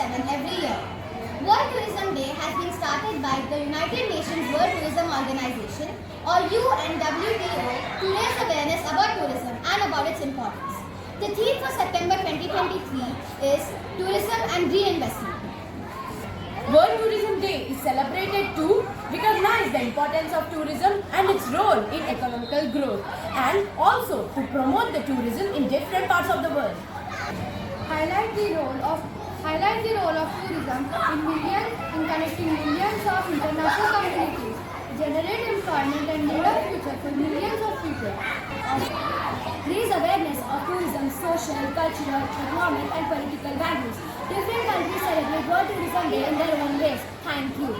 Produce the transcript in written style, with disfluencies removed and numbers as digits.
VII every year. World Tourism Day has been started by the United Nations World Tourism Organization or UNWTO to raise awareness about tourism and about its importance. The theme for September 2023 is Tourism and Reinvestment. World Tourism Day is celebrated to recognize the importance of tourism and its role in economical growth, and also to promote the tourism in different parts of the world. Highlight the role of tourism in connecting millions of international communities, generate employment and build a future for millions of people. Raise awareness of tourism's social, cultural, economic and political values. Different countries celebrate World Tourism Day in their own ways. Thank you.